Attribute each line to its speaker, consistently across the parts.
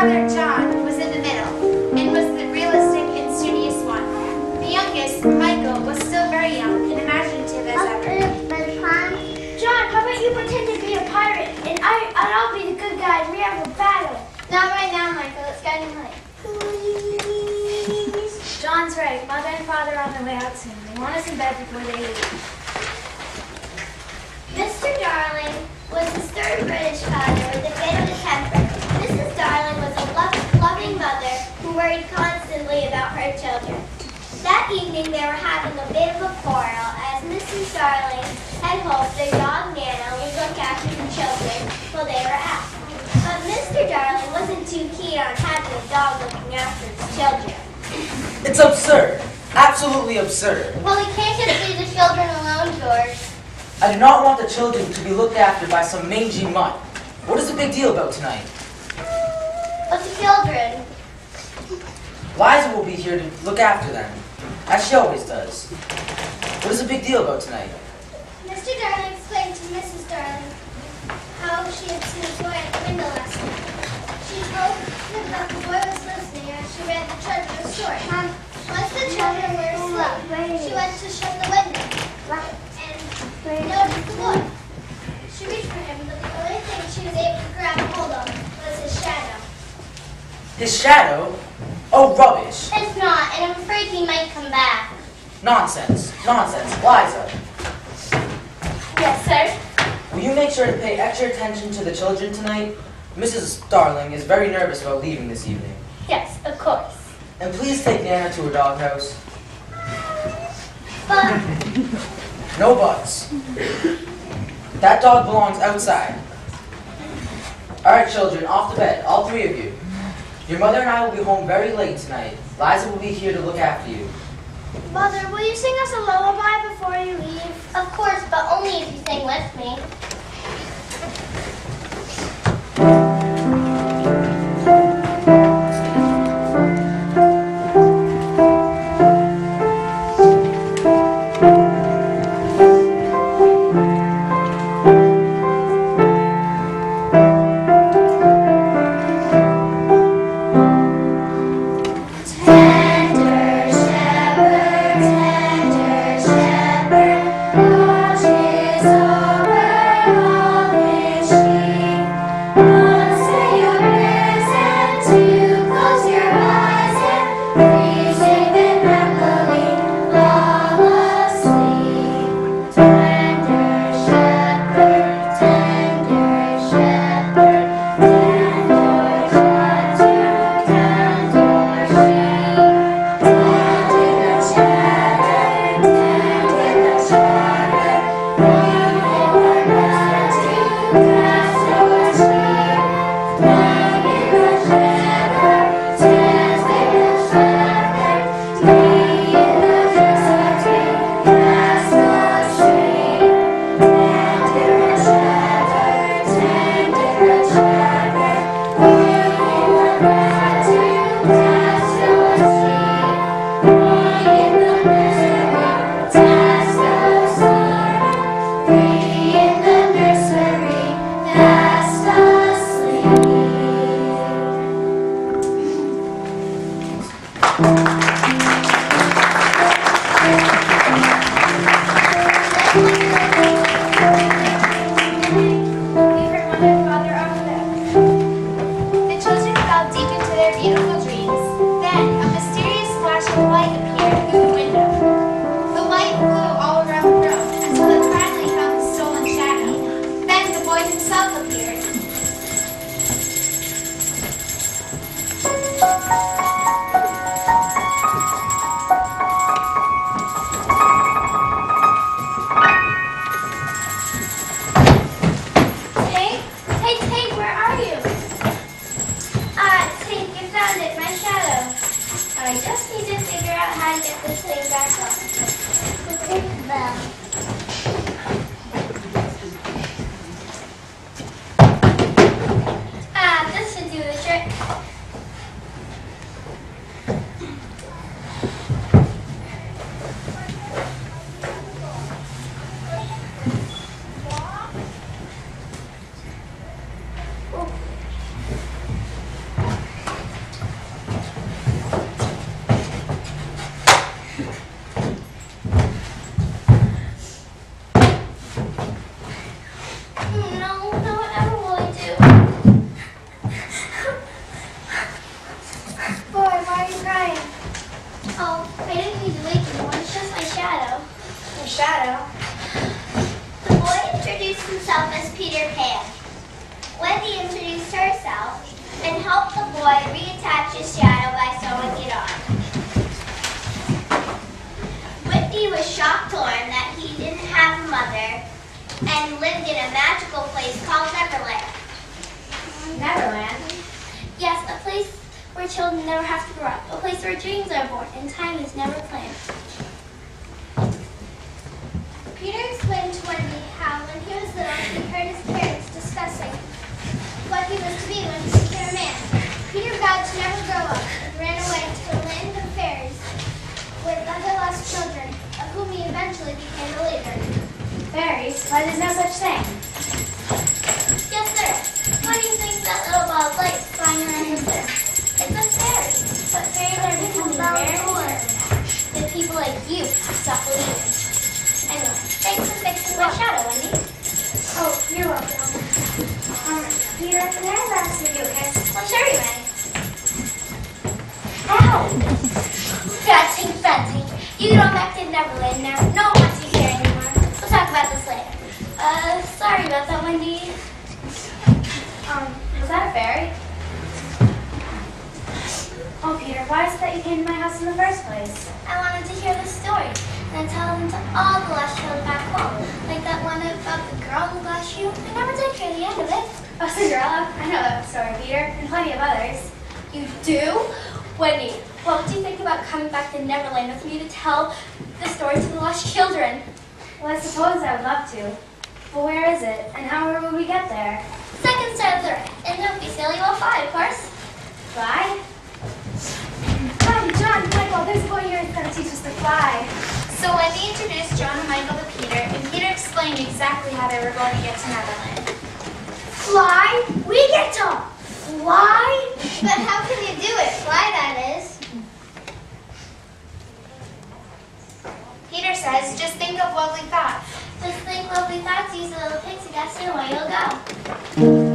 Speaker 1: brother, John, was in the middle and was the realistic and studious one. The youngest, Michael, was still very young and imaginative as ever.
Speaker 2: John, how about you pretend to be a pirate and I'll be the good guy and we have a battle?
Speaker 3: Not right now, Michael. It's getting late.
Speaker 2: Please.
Speaker 3: John's right. Mother and Father are on their way out soon. They want us in bed before they leave.
Speaker 2: Mr. Darling was the stern British father with a bit of a temper. Mrs. Darling was a loving mother who worried constantly about her children. That evening they were having a bit of a quarrel as Mrs. Darling had hoped their dog Nana would look after the children while they were out. But Mr. Darling wasn't too keen on having a dog looking after his children.
Speaker 4: It's absurd. Absolutely absurd.
Speaker 2: Well, we can't just leave the children alone, George.
Speaker 4: I do not want the children to be looked after by some mangy mutt. What is the big deal about tonight?
Speaker 2: But the children.
Speaker 4: Liza will be here to look after them, as she always does. What is the big deal about tonight?
Speaker 2: Mr. Darling explained to Mrs. Darling how she had seen a boy at the window last night. She told him that the boy was listening as she read the children's story. Once the children were asleep, she went to shut the window and noticed the boy. She reached for him, but the only thing she was able to grab hold of was his shadow.
Speaker 4: His shadow? Oh, rubbish.
Speaker 2: It's not, and I'm afraid he might come back.
Speaker 4: Nonsense. Nonsense. Liza,
Speaker 2: Yes, sir?
Speaker 4: will you make sure to pay extra attention to the children tonight? Mrs. Darling is very nervous about leaving this evening.
Speaker 2: Yes, of course.
Speaker 4: And please take Nana to her doghouse.
Speaker 2: But
Speaker 4: No buts. That dog belongs outside. All right, children, off to bed, all three of you. Your mother and I will be home very late tonight. Liza will be here to look after you.
Speaker 2: Mother, will you sing us a lullaby before you leave? Of course, but only if you sing with me. boy reattach his shadow by sewing it on. Whitney was shocked to learn that he didn't have a mother and lived in a magical place called Neverland.
Speaker 3: Neverland?
Speaker 2: Yes, a place where children never have to grow up, a place where dreams are born and time is never planned. Peter explained to Wendy how when he was little he heard his parents discussing what he was to be when he became a man. Peter vowed to never grow up and ran away to the land of fairies with other lost children, of whom he eventually became a leader.
Speaker 3: Fairies? Why, there's no such thing.
Speaker 2: Yes, there is. What do you think that little ball of light flying around is there? It's a fairy. But fairies are becoming rarer with people like you stop believing. Anyway, thanks for fixing my shadow, Wendy.
Speaker 3: Oh, you're welcome. Peter, can I ask you a kiss?
Speaker 2: Well, sure you may.
Speaker 3: Ow!
Speaker 2: Brttany, you go back to Neverland now. No one wants you here anymore. We'll talk about this later. Sorry about that, Wendy.
Speaker 3: Was that a fairy? Oh, Peter, why is it that you came to my house in the first place?
Speaker 2: I wanted to hear the story and tell them to all the lost children back home. Like that one about the girl who lost you. I never did hear the end of it.
Speaker 3: Oh, Cinderella? I know that story, Peter, and plenty of others.
Speaker 2: You do? Wendy, what would you think about coming back to Neverland with me to tell the story to the lost children?
Speaker 3: Well, I suppose I would love to. But where is it, and how would we get there?
Speaker 2: Second start of the right. And don't be silly, we'll fly, of course.
Speaker 3: Fly? John, Michael, there's a boy here who's going to teach us to fly.
Speaker 1: So Wendy introduced John and Michael to Peter, and Peter explained exactly how they were going to get to Neverland.
Speaker 2: Fly? We get to fly? But how can you do it? Fly, that is.
Speaker 1: Peter says, just think of lovely thoughts.
Speaker 2: Just think lovely thoughts, use a little pixie dust, and away you'll go.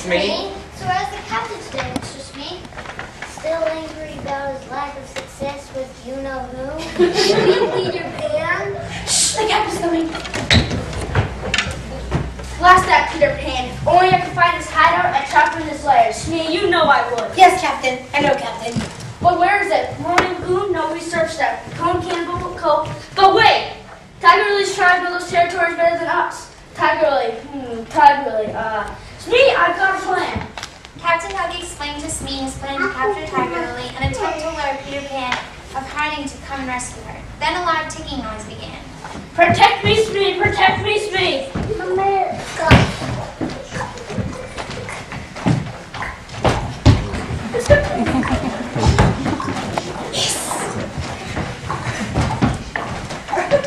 Speaker 4: Smee.
Speaker 2: So where's the captain today, Mr. Smee? Still angry about his lack of success with you-know-who? You mean Peter Pan?
Speaker 3: Shh, the captain's coming. Blast that Peter Pan. If only I could find his hideout and trap him in his lair. Smee, you know I would.
Speaker 1: Yes, Captain. I know, Captain.
Speaker 3: But where is it? Morning Lagoon? No, we searched that. Cone Campbell, Cove. But wait! Tiger Lily's tribe know those territories better than us. Tiger Lily. Smee, I've got a plan.
Speaker 1: Captain Hug explained to Smee his plan to capture Tiger Lily and attempt to lure Peter Pan of hiding to come and rescue her. Then a loud ticking noise began.
Speaker 3: Protect me, Smee! Protect me, Smee!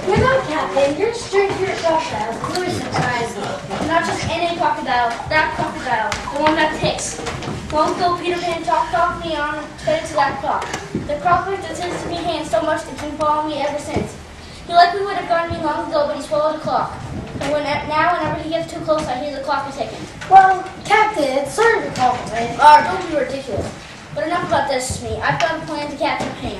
Speaker 2: You know, Captain, you're a stranger crocodile. Really surprised me.
Speaker 3: Not just any crocodile, that crocodile, the one that ticks. Long ago, Peter Pan talked me on fed to that clock. The crocodile intends to be hand so much that can follow me ever since. He likely would have gotten me long ago, but he swallowed a clock. And whenever he gets too close, I hear the clock ticking.
Speaker 2: Well, Captain, it's sort of a compliment.
Speaker 3: Don't be ridiculous. But enough about this, Smee. I've got a plan to capture Pan.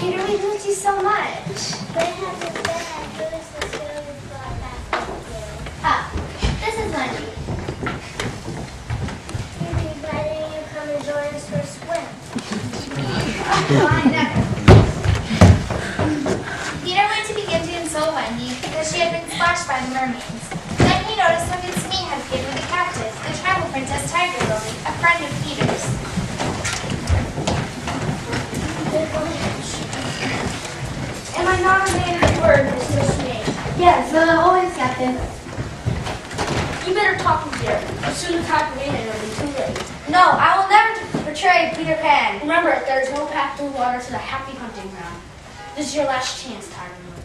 Speaker 2: Peter, we missed you so much. They haven't been as good as the show we brought back with you. Oh, this is Wendy. Phoebe, why didn't you come and join us for a swim?
Speaker 1: Oh, I never. Peter went to begin to console Wendy because she had been splashed by the mermaids. Then he noticed how good Smee had been with the captive, the tribal princess Tiger Lily, a friend of Peter's.
Speaker 3: Am I not a man of word, Mr. Smee?
Speaker 2: Yes, always, Captain.
Speaker 3: You better talk with Peter, or soon the time for me and it'll be too late.
Speaker 1: No, I will never betray Peter Pan.
Speaker 3: Remember, there is no path through water to the happy hunting ground. This is your last chance, Tiger Lily.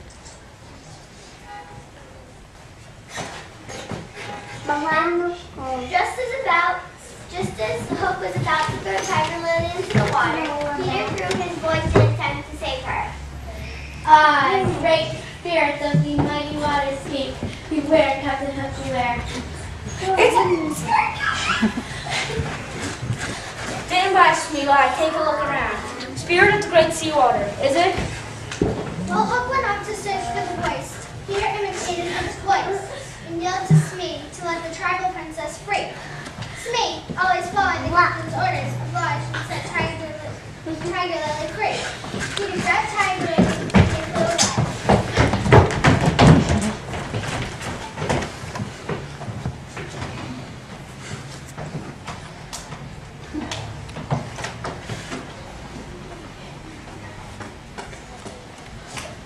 Speaker 2: Just as Hope was about to throw Tiger Lily into the water, Peter threw his voice in attempt to save her. Ah, great spirits of the mighty water speak. Beware, Captain Hook, beware.
Speaker 1: It's a skirt!
Speaker 3: Stand by, Smee, while I take a look around. Spirit of the great sea water, is it?
Speaker 2: While Hook went up to search for the voice, Peter imitated Hook's voice and yelled to Smee to let the tribal princess free. Smee, always following the captain's orders, obliged to set Tiger Lily free. Peter grabbed Tiger Lily and flew away.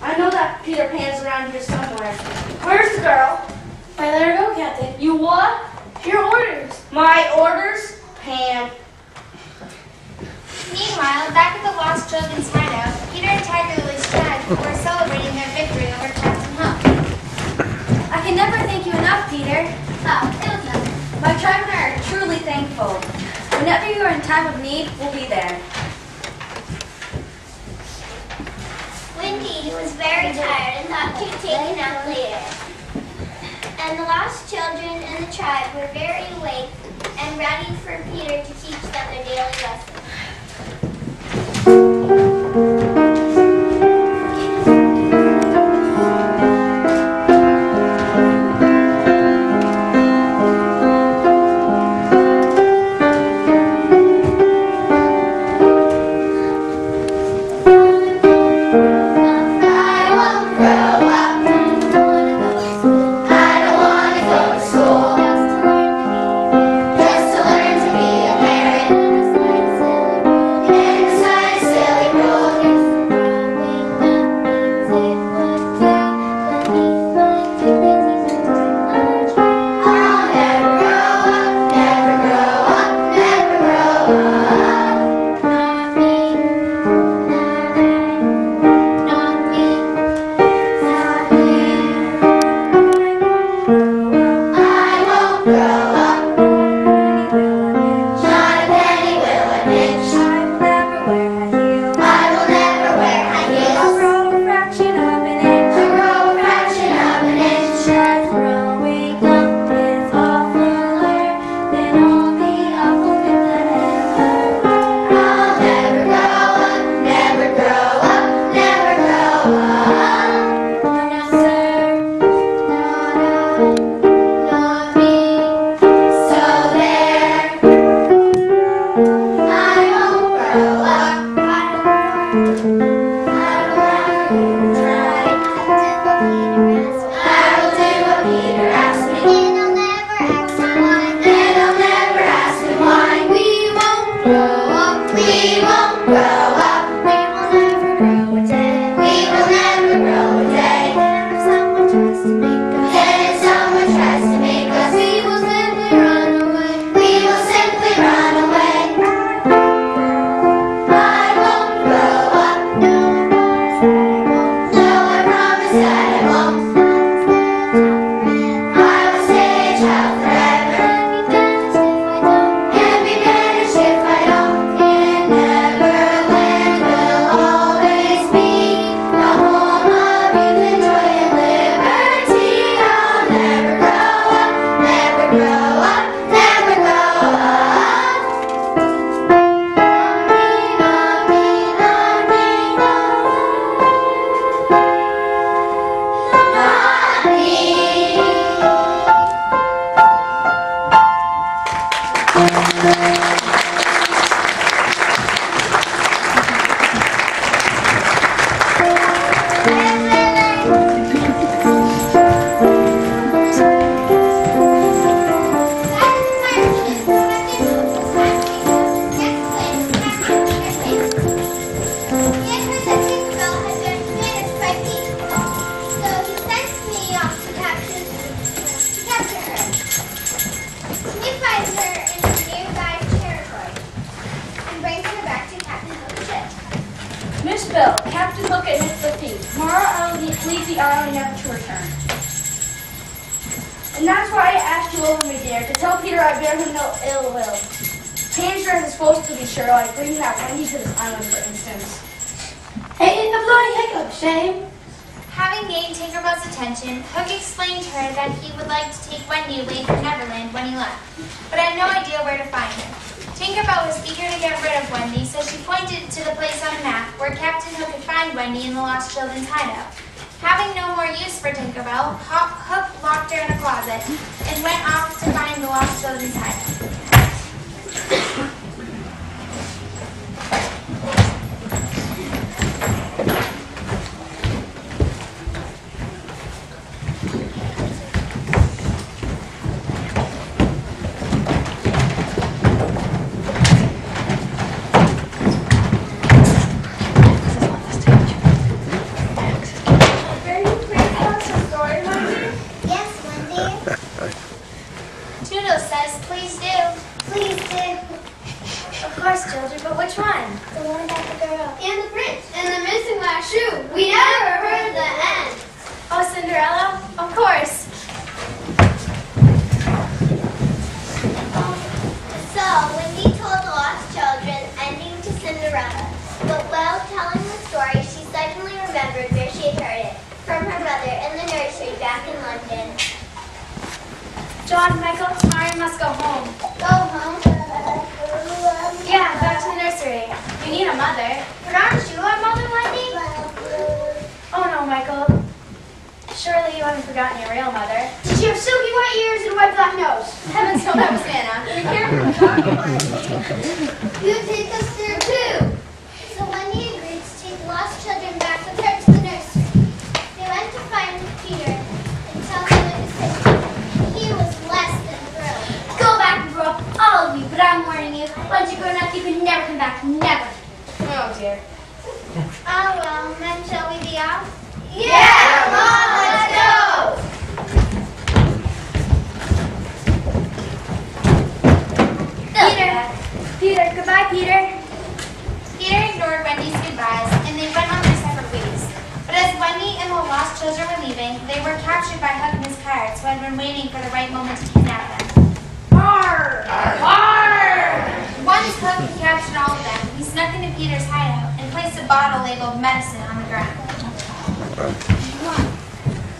Speaker 3: I know that Peter Pan's around here somewhere. Where's the girl?
Speaker 2: I let her go, Captain.
Speaker 3: You what?
Speaker 2: Your orders.
Speaker 3: My orders? Pan.
Speaker 1: Meanwhile, back at the Lost Children's hideout, Peter and Tiger Lily's tribe were celebrating their victory over Captain Hook.
Speaker 5: I can never thank you enough, Peter.
Speaker 2: Oh, it was nothing.
Speaker 5: My tribe and I are truly thankful. Whenever you are in time of need, we'll be there.
Speaker 2: Wendy was very tired and thought she'd take a nap later. And the lost children and the tribe were very awake and ready for Peter to teach them their daily lesson. Just to learn to be a parent.
Speaker 3: will. Captain Hook admits defeat. Tomorrow I will leave the island never to return. And that's why I asked you over me, dear, to tell Peter I bear him no ill will. Painter is supposed to be sure, like bringing that Wendy to this island, for instance.
Speaker 2: Ain't a bloody hiccup, shame.
Speaker 1: Having gained Tinkerbell's attention, Hook explained to her that he would like to take Wendy away from Neverland when he left, but had no idea where to find her. Tinkerbell was eager to get rid of Wendy, so she pointed to the place on the map where Captain Hook could find Wendy in the Lost Children's hideout. Having no more use for Tinkerbell, Hook locked her in a closet and went off to find the Lost Children's hideout.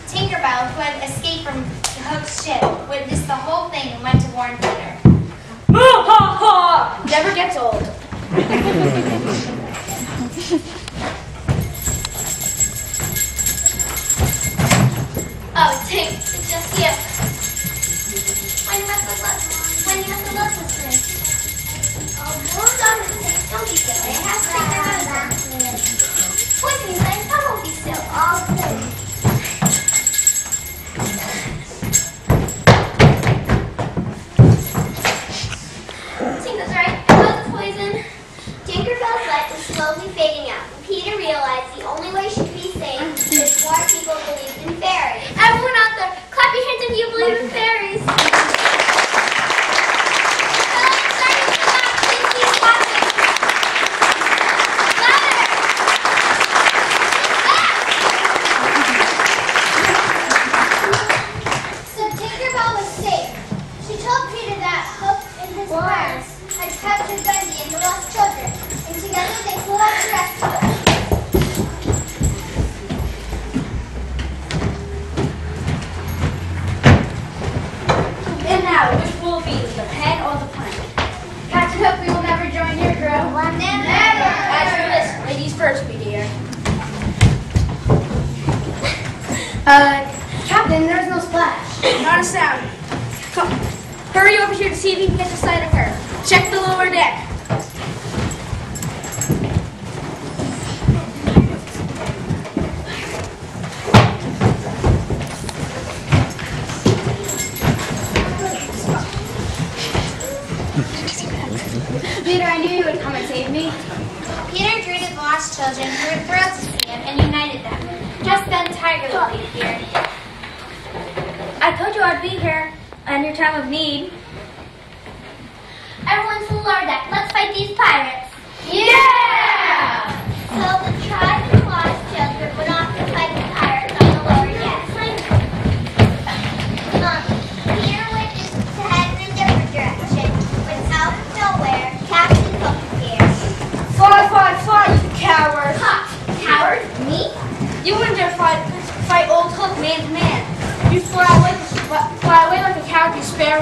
Speaker 1: Tinkerbell, who had escaped from Hook's ship, witnessed the whole thing and went to warn Peter.
Speaker 3: Never gets old.
Speaker 2: Oh, Tink, it's just you. When you must have loved this thing. Oh, don't be silly. I have to take my medicine. Poisoning things, I won't be silly. All silly. Tina's right. It was poison. Tinkerbell's light was slowly fading out, and Peter realized the only way she could be saved is more people believed in fairies. Everyone out there, clap your hands if you believe in fairies.
Speaker 3: Captain, there's no splash. Not a sound. Come, hurry over here to see if you can get a sight of her. Check the lower deck. Peter, I knew you would come and save me.
Speaker 1: Peter greeted the lost children, who were thrilled to see him, and united them. Just then, Tiger Lily appeared.
Speaker 5: I told you I'd be here on your time of need.
Speaker 2: Everyone to the lower deck. Let's fight these pirates.
Speaker 3: Yeah!
Speaker 2: So the tribe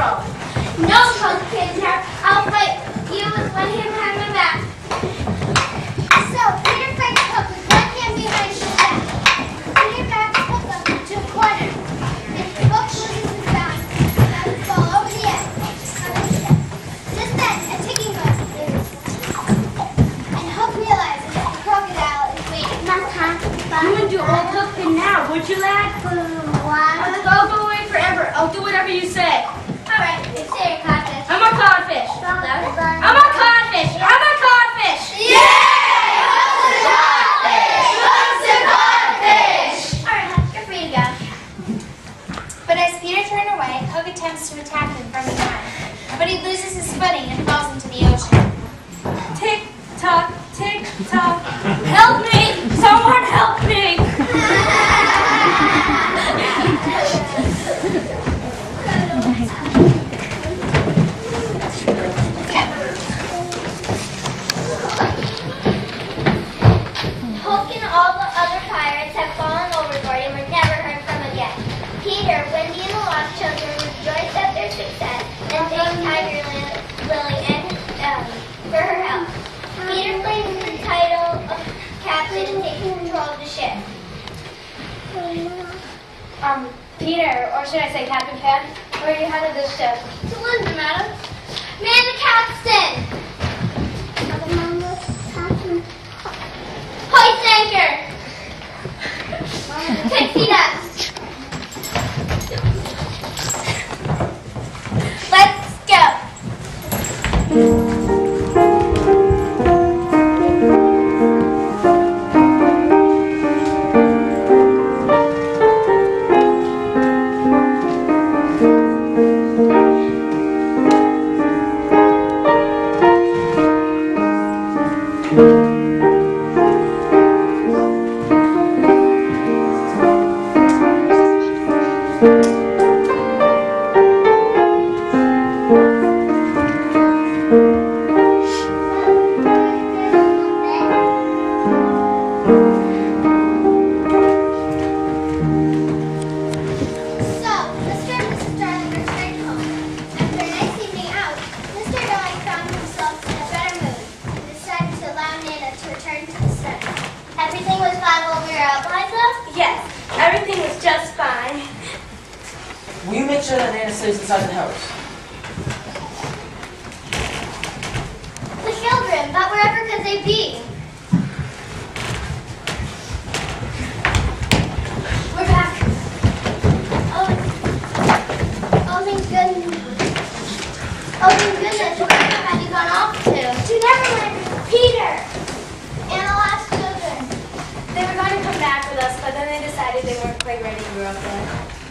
Speaker 3: off.
Speaker 2: No, pumpkin hair. I'll fight you with one hand behind my back. So, Peter fights Hook with one hand behind his back. Peter backs Hook up to a corner. And Hook loses his balance. Now he's fall over the edge. Just then, a ticking buzz appears. And Hook realizes that the crocodile is waiting.
Speaker 3: You wouldn't do old Hook pin now, would you, lad? I'll go away forever. I'll do whatever you say.
Speaker 2: Alright, it's there, codfish.
Speaker 3: I'm a codfish. I'm a codfish. I'm a codfish.
Speaker 2: Alright, you're free to go.
Speaker 1: But as Peter turned away, Hook attempts to attack him from behind. But he loses his footing and falls into the ocean.
Speaker 3: Tick tock, tick tock. Help me! Someone help me!
Speaker 2: Hook and all the other pirates have fallen overboard and were never heard from again. Peter, Wendy, and the lost children rejoiced at their success and thanked Tiger Lily for her help. Peter claims the title of captain and takes control of the ship.
Speaker 3: Peter, or should I say Captain Pen? Where are you headed this ship?
Speaker 2: To London, madam. Man the capstan! Hoist anchor! Pixie dust! Let's go!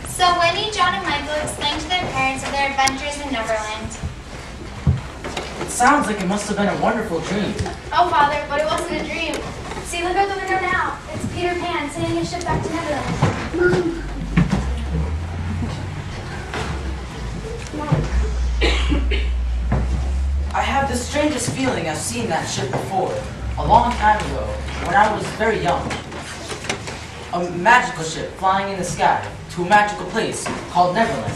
Speaker 1: So Wendy, John, and Michael explained to their parents of their adventures in Neverland.
Speaker 4: It sounds like it must have been a wonderful dream.
Speaker 3: Oh, Father, but it wasn't a dream. See, look out the window now. It's Peter Pan sailing his ship back to Neverland.
Speaker 4: I have the strangest feeling I've seen that ship before, a long time ago, when I was very young. A magical ship flying in the sky to a magical place called Neverland.